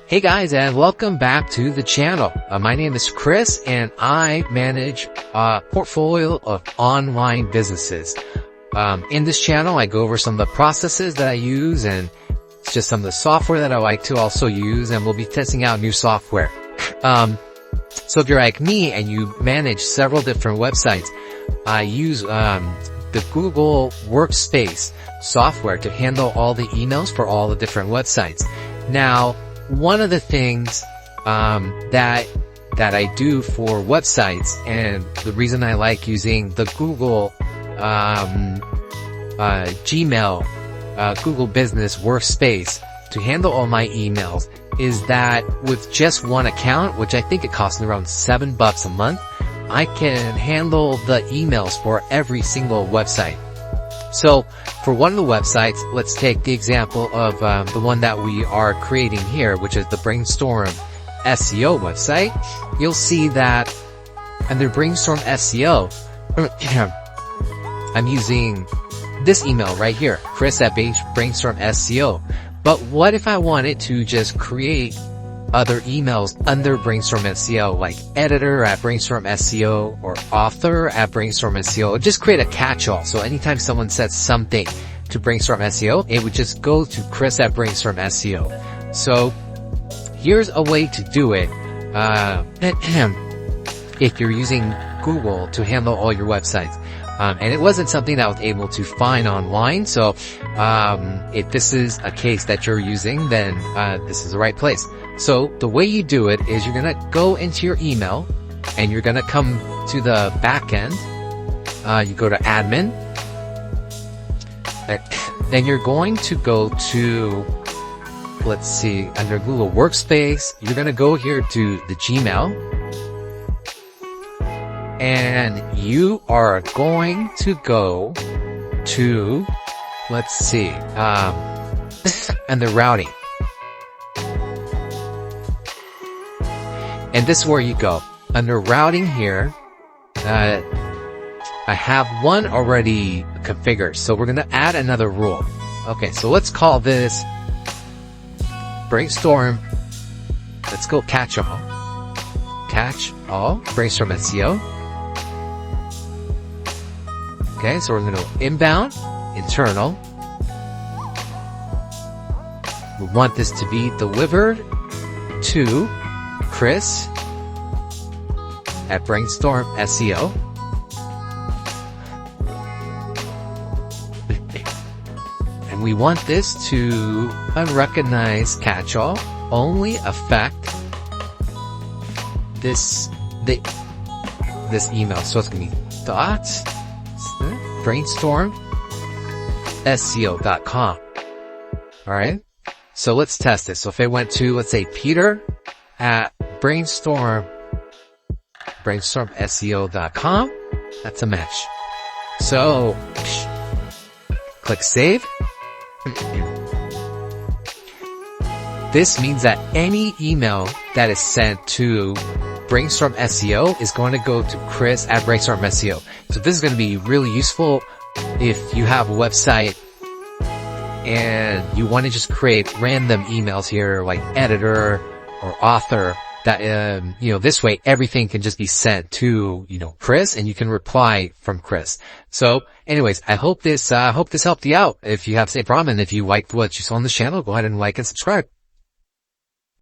Hey guys, and welcome back to the channel. My name is Chris and I manage a portfolio of online businesses. In this channel, I go over some of the processes that I use and it's just some of the software that I like to also use, and we'll be testing out new software. So if you're like me and you manage several different websites, I use the Google Workspace software to handle all the emails for all the different websites. Now, one of the things that I do for websites, and the reason I like using the Google Gmail, Google Business Workspace to handle all my emails, is that with just one account, which I think it costs me around $7 a month, I can handle the emails for every single website. So for one of the websites, let's take the example of the one that we are creating here, which is the Brainstorm SEO website. You'll see that under Brainstorm SEO, I'm using this email right here, Chris@Brainstorm SEO. But what if I wanted to just create other emails under Brainstorm SEO, like editor@Brainstorm SEO or author@Brainstorm SEO? Just create a catch-all. So anytime someone says something to Brainstorm SEO, it would just go to Chris@Brainstorm SEO. So here's a way to do it. If you're using Google to handle all your websites. And it wasn't something that I was able to find online. So, if this is a case that you're using, then, this is the right place. So the way you do it is you're gonna go into your email and you're gonna come to the back end. You go to admin. Then you're going to go to, let's see, under Google Workspace, you're gonna go here to the Gmail. And you are going to go to, let's see, under routing. And this is where you go. Under routing here, I have one already configured, so we're gonna add another rule. Okay, so let's call this Brainstorm, let's go catch all, Brainstorm SEO. Okay, so we're gonna go inbound, internal. We want this to be delivered to Chris@Brainstorm SEO. And we want this to unrecognized catch-all only affect this email. So it's gonna be brainstormseo.com. Alright? So let's test this. So if I went to, let's say, brainstormseo.com, that's a match. So, click save. This means that any email that is sent to Brainstorm SEO is going to go to Chris@Brainstorm SEO. So this is going to be really useful if you have a website and you want to just create random emails here, like editor or author, that, this way everything can just be sent to, Chris, and you can reply from Chris. So anyways, I hope this helped you out. If you have the same problem and if you liked what you saw on this channel, go ahead and like and subscribe.